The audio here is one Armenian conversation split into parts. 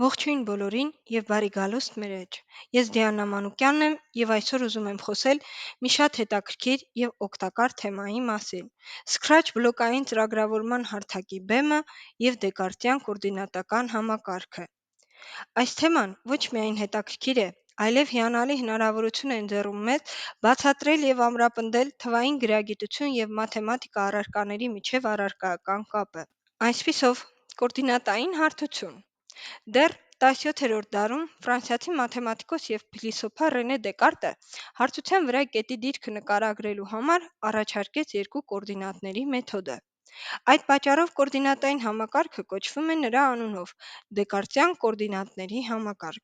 Ողջույն բոլորին եւ բարի գալուստ մեր էջ։ Ես Դիանա Մանուկյանն եմ եւ այսօր ուզում եմ խոսել մի շատ հետաքրքիր եւ օգտակար թեմայի մասին՝ Scratch բլոկային ծրագրավորման հարթակի բեմը եւ Դեկարտյան կոորդինատական համակարգը։ Այս թեման ոչ միայն հետաքրքիր է, այլև հիանալի հնարավորություն է ընձեռում մեզ բացատրել եւ ամրապնդել թվային գրագիտություն եւ մաթեմատիկա առարկաների միջև առարկայական կապը։ Այսպիսով, կոորդինատային հարթություն Դեռ 17-րդ դարում ֆրանսիացի մաթեմատիկոս եւ փիլիսոփա Ռենե Դեկարտը հարթության վրա կետի դիրքը նկարագրելու համար առաջարկեց երկու կոորդինատների մեթոդը։ Այդ պատճառով կոորդինատային համակարգը կոչվում է նրա անունով՝ Դեկարտյան կոորդինատների համակարգ։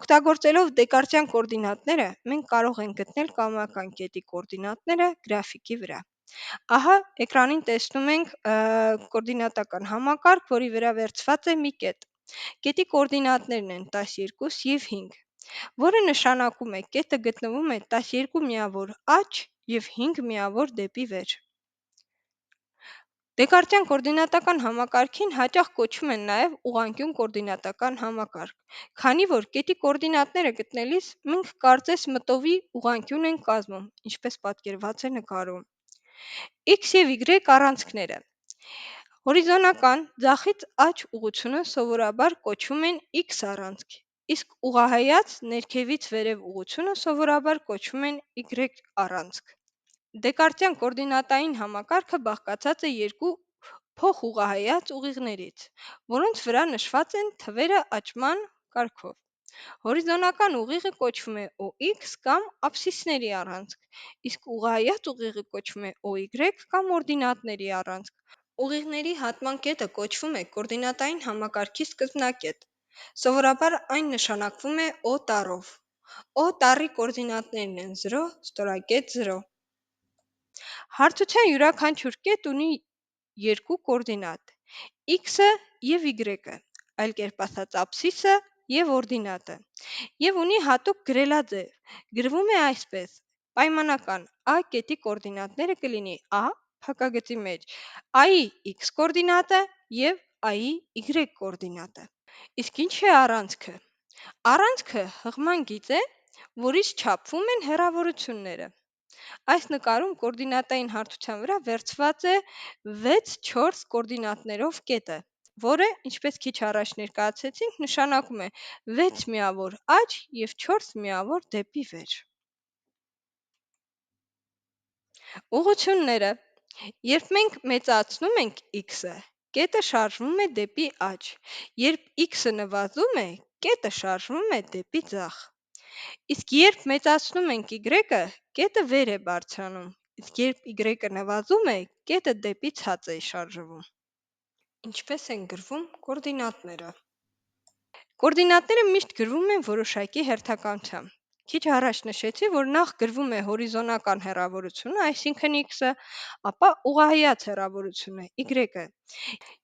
Օգտագործելով Դեկարտյան կոորդինատները, մենք կարող ենք գտնել կամական կետի կոորդինատները գրաֆիկի վրա։ Ահա էկրանին տեսնում ենք կոորդինատական համակարգ, որի վրա վերցված է մի կետ։ Կետի կոորդինատներն են 12 եւ 5, որը նշանակում է կետը գտնվում է 12 միավոր աջ եւ 5 միավոր դեպի վեր։ Դեկարտյան կոորդինատական համակարգին հաճախ կոչում են նաև ուղղանկյուն կոորդինատական համակարգ, քանի որ կետի կոորդինատները գտնելիս մենք կարծես մտովի ուղղանկյուն ենք կազմում, ինչպես պատկերված է նկարում։ X եւ Y առանցքները Հորիզոնական ձախից աջ ուղղությունը սովորաբար կոչվում են X առանցք, իսկ ուղղահայաց ներքևից վերև ուղղությունը սովորաբար կոչվում են Y առանցք։ Դեկարտյան կոորդինատային համակարգը բաղկացած է երկու փոխուղղահայաց ուղիղներից, որոնց վրա նշված են թվերը աճման կարգով։ Հորիզոնական ուղիղը կոչվում է OX կամ աբսիսների առանցք, իսկ ուղղահայաց ուղիղը կոչվում է OY կամ օրդինատների առանցք։ Ուղիղների հատման կետը կոչվում է կոորդինատային համակարգի սկզբնակետ։ Սովորաբար այն նշանակվում է O տառով։ O տառի կոորդինատներն են 0, ստորակետ 0։ Հարթության յուրաքանչյուր կետ ունի երկու կոորդինատ՝ x-ը եւ y-ը, այլ կերպ ասած աբսիսը եւ օրդինատը, եւ ունի հատուկ գրելաձև։ Գրվում է այսպես. պայմանական a կետի կոորդինատները կլինի a փակագծի մեջ a-ի x կոորդինատը եւ a-ի y կոորդինատը։ Իսկ ինչ է առանցքը։ Առանցքը հղման գիծ է, որից չափվում են հեռավորությունները։ Այս նկարում կոորդինատային հարթության վրա վերցված է 6-4 կոորդինատներով կետը, որը, ինչպես քիչ առաջ ներկայացրեցինք, նշանակում է 6 միավոր աջ եւ 4 միավոր դեպի վեր։ Ուղղությունները Երբ մենք մեծացնում ենք x-ը, կետը շարժվում է դեպի աջ, երբ x-ը նվազում է, կետը շարժվում է դեպի ձախ։ Իսկ երբ մեծացնում ենք y-ը, կետը վեր է բարձրանում, իսկ երբ y-ը նվազում է, կետը դեպի ցած է շարժվում։ Ինչպես են գրվում կոորդինատները։ Կոորդինատները միշտ գրվում են որոշակի հերթականությամբ։ Քիչ առաջ նշեցի, որ նախ գրվում է հորիզոնական հեռավորությունը, այսինքն x-ը, ապա ուղղահայաց հեռավորությունը y-ը,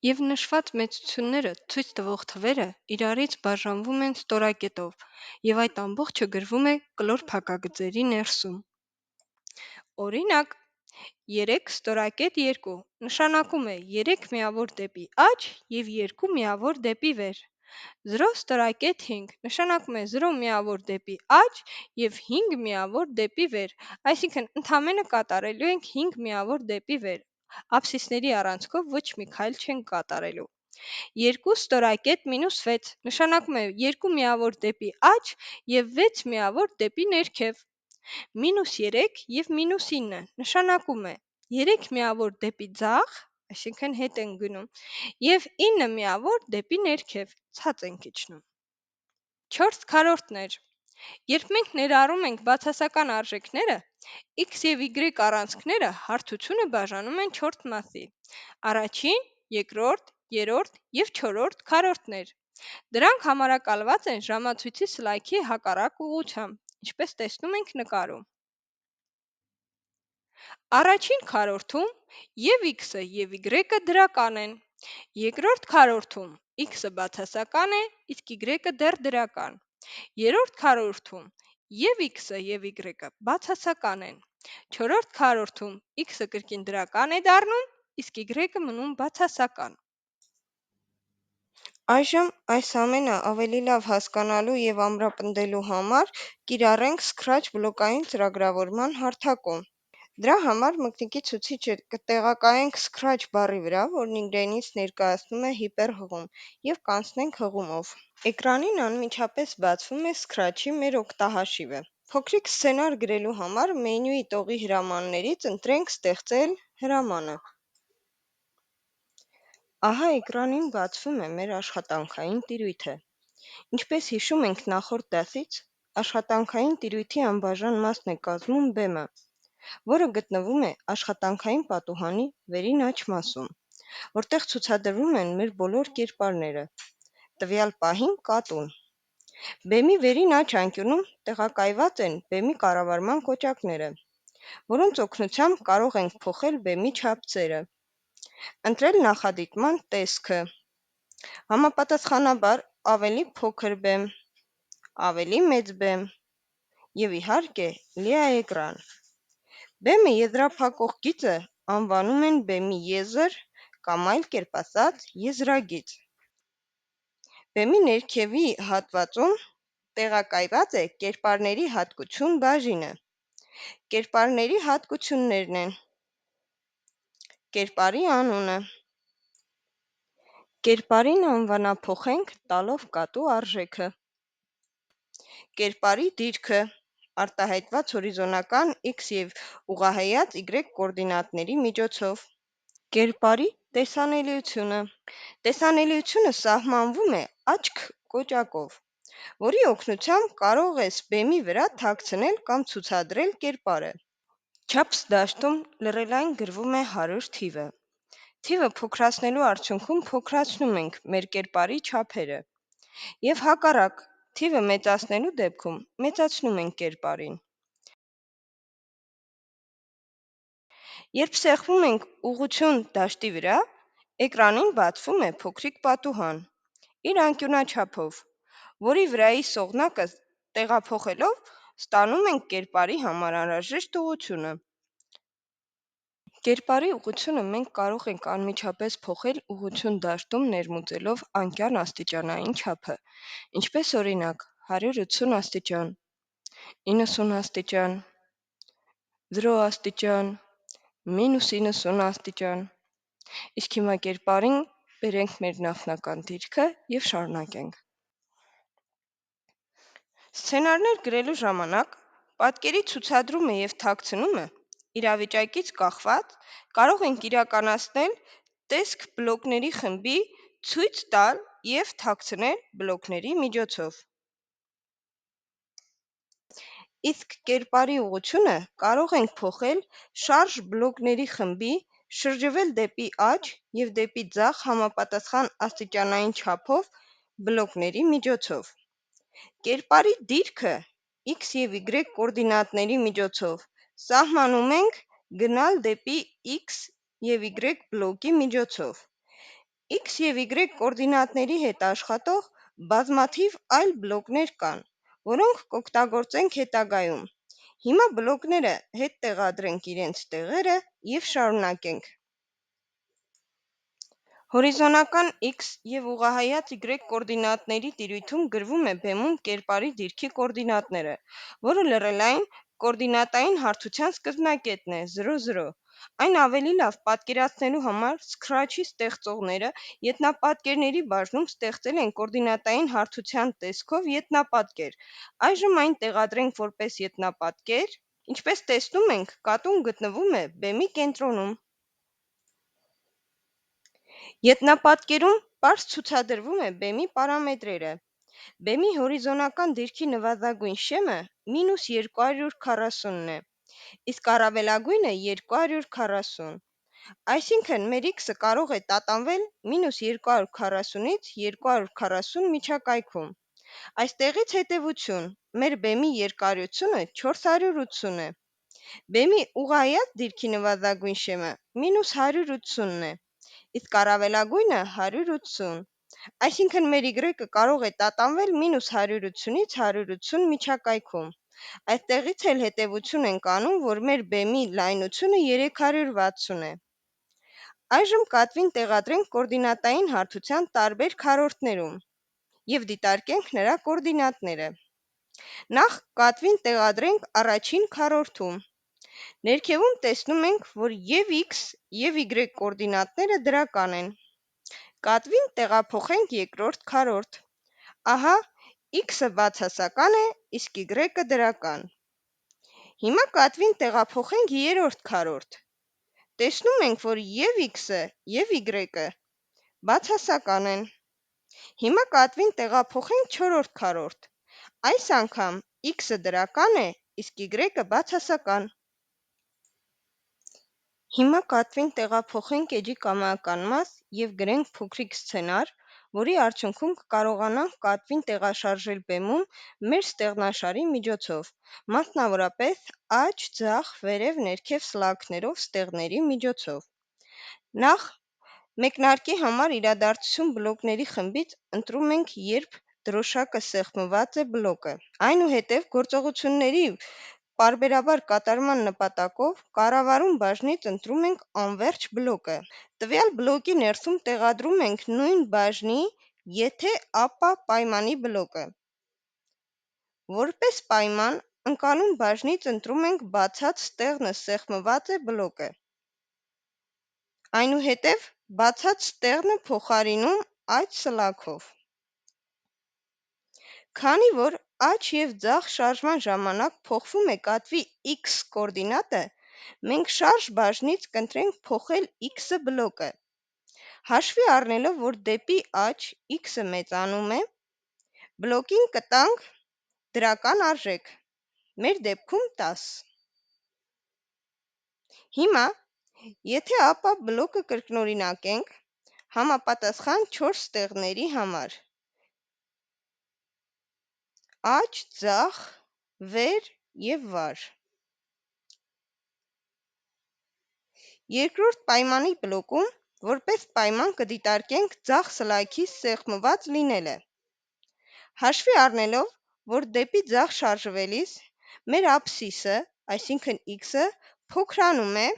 եւ նշված մեծությունները ցույց տվող թվերը իրարից բաժանվում են ստորակետով, եւ այդ ամբողջը գրվում է կլոր փակագծերի ներսում։ Օրինակ 3 ստորակետ 2 նշանակում է 3 միավոր դեպի աջ եւ 2 միավոր դեպի վեր։ 0 ստորակետ 5 նշանակում է 0 միավոր դեպի աջ եւ 5 միավոր դեպի վեր, այսինքն ընդամենը կատարելու ենք 5 միավոր դեպի վեր։ Աբսիսների առանցքով ոչ մի քայլ չենք կատարելու։ 2 ստորակետ -6 նշանակում է 2 միավոր դեպի աջ եւ 6 միավոր դեպի ներքև։ -3 եւ -9 նշանակում է 3 միավոր դեպի ձախ, այսինքն հետ են գնում, եւ 9 միավոր դեպի ներքև, ցած ենք իջնում։ 4 քառորդներ Երբ մենք ներառում ենք բացասական արժեքները, x եւ y առանցքները հարթությունը բաժանում են 4 մասի՝ առաջին, երկրորդ, երրորդ եւ չորրորդ քառորդներ։ Դրանք համարակալված են ժամացույցի սլայքի հակառակ ուղղությամբ, ինչպես տեսնում ենք նկարում։ Առաջին քառորդում եւ x-ը եւ y-ը դրական են։ Երկրորդ քառորդում x-ը բացասական է, իսկ y-ը դեռ դրական։ Երրորդ քառորդում եւ x-ը եւ y-ը բացասական են։ Չորրորդ քառորդում x-ը կրկին դրական է դառնում, իսկ y-ը մնում բացասական։ Այժմ այս ամենը ավելի լավ հասկանալու և ամրապնդելու համար կիրառենք Scratch բլոկային ծրագրավորման հարթակում։ Դրա համար մկնիկի ցուցիչը կտեղակայենք Scratch բառի վրա, որն իրենից ներկայացնում է հիպերհղում, և կանցնենք հղումով։ Էկրանին անմիջապես բացվում է Scratch-ի մեր օգտահաշիվը։ Փոքրիկ սցենար գրելու համար մենյուի տողի հրամաններից ընտրենք «Ստեղծել հրամանը»։ Ահա էկրանին բացվում է մեր աշխատանքային տիրույթը։ Ինչպես հիշում ենք նախորդ դասից, աշխատանքային տիրույթի անբաժան մասն է կազմում բեմը, որը գտնվում է աշխատանքային պատուհանի վերին աջ մասում, որտեղ ցուցադրվում են մեր բոլոր կերպարները, տվյալ պահին կատուն։ Բեմի վերին աջ անկյունում տեղակայված են բեմի կառավարման կոճակները, որոնց օգնությամբ կարող ենք փոխել բեմի չափսերը, ընտրել նախադիտման տեսքը, համապատասխանաբար ավելի փոքր բեմ, ավելի մեծ բեմ և իհարկե լիաէկրան։ Բեմը եզրափակող գիծը անվանում են բեմի եզր կամ այլ կերպ ասած եզրագիծ։ Բեմի ներքևի հատվածում տեղակայված է կերպարների հատկություն բաժինը։ Կերպարների հատկություններն են. կերպարի անունը, կերպարին անվանափոխենք տալով կատու արժեքը, կերպարի դիրքը, արտահայտված հորիզոնական X և ուղղահայաց Y կոորդինատների միջոցով, կերպարի տեսանելիությունը։ Տեսանելիությունը սահմանվում է աչք կոճակով, որի օգնությամբ կարող ես բեմի վրա թաքցնել կամ ցուցադրել կերպարը։ Չափս դաշտում լռելային գրվում է 100 թիվը։ Թիվը փոքրացնելու արդյունքում փոքրացնում ենք մեր կերպարի չափերը, և հակառակ, թիվը մեծացնելու դեպքում մեծացնում ենք կերպարին։ Երբ սեղմում ենք ուղղություն դաշտի վրա, էկրանին բացվում է փոքրիկ պատուհան իր անկյունաչափով, որի վրայի սողնակը տեղափոխելով ստանում ենք կերպարի համար անհրաժեշտ ուղղությունը։ Կերպարի ուղղությունը մենք կարող ենք անմիջապես փոխել ուղղություն դաշտում ներմուծելով անկյան աստիճանային չափը, ինչպես օրինակ 180 աստիճան, 90 աստիճան, 0 աստիճան, -90 աստիճան։ Իսկ հիմա կերպարին բերենք մեր նախնական դիրքը և շարունակենք։ Սցենարներ գրելու ժամանակ պատկերի ցուցադրումը և թաքցնումը իրավիճակից կախված կարող ենք իրականացնել տեսք բլոկների խմբի ցույց տալ և թաքցնել բլոկների միջոցով։ Իսկ կերպարի ուղղությունը կարող ենք փոխել շարժ բլոկների խմբի, շրջվել դեպի աջ և դեպի ձախ համապատասխան աստիճանային չափով բլոկների միջոցով։ Կերպարի դիրքը X և Y կոորդինատների միջոցով սահմանում ենք գնալ դեպի X և Y բլոկի միջոցով։ X և Y կոորդինատների հետ աշխատող բազմաթիվ այլ բլոկներ կան, որոնք կօգտագործենք հետագայում։ Հիմա բլոկները հետ տեղադրենք իրենց տեղերը և շարունակենք։ Հորիզոնական X և ուղղահայաց Y կոորդինատների տիրույթում գրվում է բեմում կերպարի դիրքի կոորդինատները, որը լռելային կոորդինատային հարթության սկզբնակետն է 00։ Այն ավելի լավ պատկերացնելու համար Scratch-ի ստեղծողները ետնապատկերների բաժնում ստեղծել են կոորդինատային հարթության տեսքով ետնապատկեր։ Այժմ այն տեղադրենք որպես ետնապատկեր։ Ինչպես տեսնում ենք, կատուն գտնվում է բեմի կենտրոնում։ Ետնապատկերում պարզ ցուցադրվում է բեմի պարամետրերը։ Բեմի հորիզոնական դիրքի նվազագույն շեմը -240-ն է, իսկ առավելագույնը 240։ Այսինքն մեր X-ը կարող է տատանվել -240-ից 240 միջակայքում։ Այստեղից հետևություն. մեր բեմի երկարությունը 480 է։ Բեմի ուղղահայաց դիրքի նվազագույն շեմը -180-ն է, իսկ առավելագույնը 180։ Այսինքն մեր Y-ը կարող է տատանվել -180-ից 180 միջակայքում։ Այստեղից էլ հետևություն ենք անում, որ մեր բեմի լայնությունը 360 է։ Այժմ կատվին տեղադրենք կոորդինատային հարթության տարբեր քառորդներում և դիտարկենք նրա կոորդինատները։ Նախ կատվին տեղադրենք առաջին քառորդում։ Ներքևում տեսնում ենք, որ և x և y կոորդինատները դրական են։ Կատվին տեղափոխենք երկրորդ քառորդ։ Ահա x-ը բացասական է, իսկ y-ը դրական։ Հիմա կատվին տեղափոխենք երրորդ քառորդ։ Տեսնում ենք, որ և x-ը և y-ը բացասական են։ Հիմա կատվին տեղափոխենք չորրորդ քառորդ։ Այս անգամ x-ը դրական է, իսկ y-ը բացասական։ Հիմա կատվին տեղափոխենք էջի կամայական մաս և գրենք փոքրիկ սցենար, որի արդյունքում կկարողանանք կատվին տեղաշարժել բեմում մեր ստեղնաշարի միջոցով, մասնավորապես աջ, ձախ, վերև, ներքև սլաքներով ստեղների միջոցով։ Նախ մեկնարկի համար իրադարձություն բլոկների խմբից ընտրում ենք, երբ դրոշակը սեղմված է բլոկը։ Այնուհետև գործողությունների պարբերաբար կատարման նպատակով կառավարում բաժնից ընտրում ենք անվերջ բլոկը։ Տվյալ բլոկի ներսում տեղադրում ենք նույն բաժնի եթե ապա պայմանի բլոկը։ Որպես պայման ընկալուն բաժնից ընտրում ենք բացած ստեղնը սեղմված է բլոկը։ Այնուհետև բացած ստեղնը փոխարինում աջ սլաքով։ Քանի որ աջ և ձախ շարժման ժամանակ փոխվում է կատվի x կոորդինատը, մենք շարժ բաժնից կընտրենք փոխել x բլոկը։ Հաշվի առնելով, որ դեպի աջ x-ը մեծանում է, բլոկին կտանք դրական արժեք, մեր դեպքում 10։ Հիմա, եթե ապա բլոկը կրկնօրինակենք համապատասխան 4 ստեղների համար՝ աջ, ձախ, վեր և վար։ Երկրորդ պայմանի բլոկում որպես պայման կդիտարկենք ձախ սլաքի սեղմված լինելը։ Հաշվի առնելով, որ դեպի ձախ շարժվելիս մեր աբսիսը, այսինքն x-ը, փոքրանում է,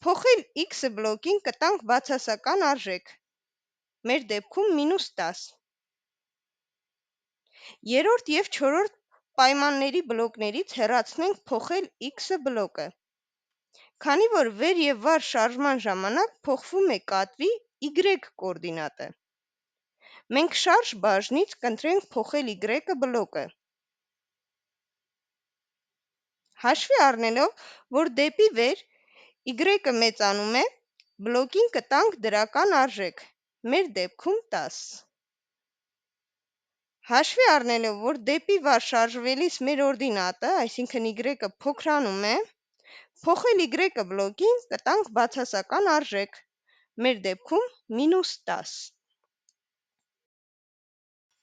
փոխել x բլոկին կտանք բացասական արժեք, մեր դեպքում -10։ Երրորդ և չորրորդ պայմանների բլոկներից հեռացնենք փոխել x բլոկը։ Քանի որ վեր և վար շարժման ժամանակ փոխվում է կատվի y կոորդինատը, մենք շարժ բաժնից կընտրենք փոխել y բլոկը։ Հաշվի առնելով, որ դեպի վեր y-ը մեծանում է, բլոկին կտանք դրական արժեք, մեր դեպքում 10։ Հաշվի առնելով, որ դեպի վար շարժվելիս մեր օրդինատը, այսինքն y-ը փոքրանում է, փոխել y բլոկին կտանք բացասական արժեք, մեր դեպքում -10։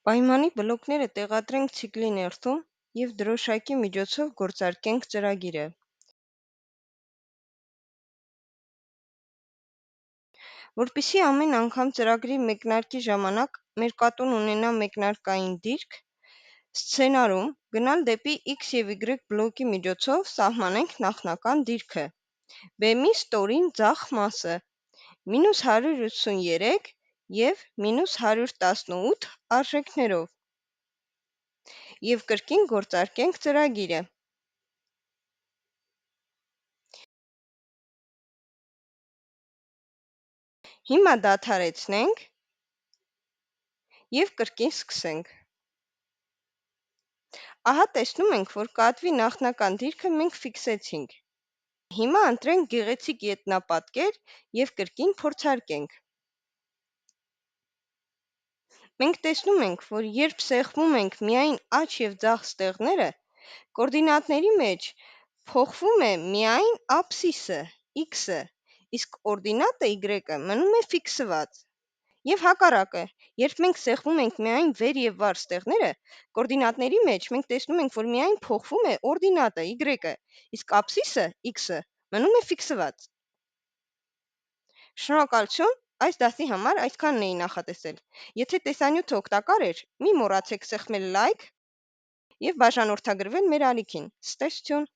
Պայմանի բլոկները տեղադրենք ցիկլի ներսում և դրոշակի միջոցով գործարկենք ծրագիրը։ Որպեսզի ամեն անգամ ծրագրի մեկնարկի ժամանակ մեր կատուն ունենա մեկնարկային դիրք, սցենարում գնալ դեպի x և y բլոկի միջոցով սահմանենք նախնական դիրքը՝ բեմի ստորին ձախ մասը, -183 և -118 արժեքներով, և կրկին գործարկենք ծրագիրը։ Հիմա դադարեցնենք և կրկին սկսենք։ Ահա տեսնում ենք, որ կատվի նախնական դիրքը մենք ֆիքսեցինք։ Հիմա ընտրենք գեղեցիկ ետնապատկեր և կրկին փորձարկենք։ Մենք տեսնում ենք, որ երբ սեղմում ենք միայն աջ և ձախ ստեղները, կոորդինատների մեջ փոխվում է միայն աբսիսը x-ը, իսկ օրդինատը y-ը մնում է ֆիքսված։ Եվ հակառակը, երբ մենք սեղմում ենք միայն վեր և վար ստեղները, կոորդինատների մեջ մենք տեսնում ենք, որ միայն փոխվում է օրդինատը y-ը, իսկ աբսիսը x-ը մնում է ֆիքսված։ Շնորհակալություն, այս դասի համար այսքանն էի նախատեսել։ Եթե տեսանյութը օգտակար էր, մի մոռացեք սեղմել լայք և բաժանորդագրվել մեր ալիքին։ Ցտեսություն։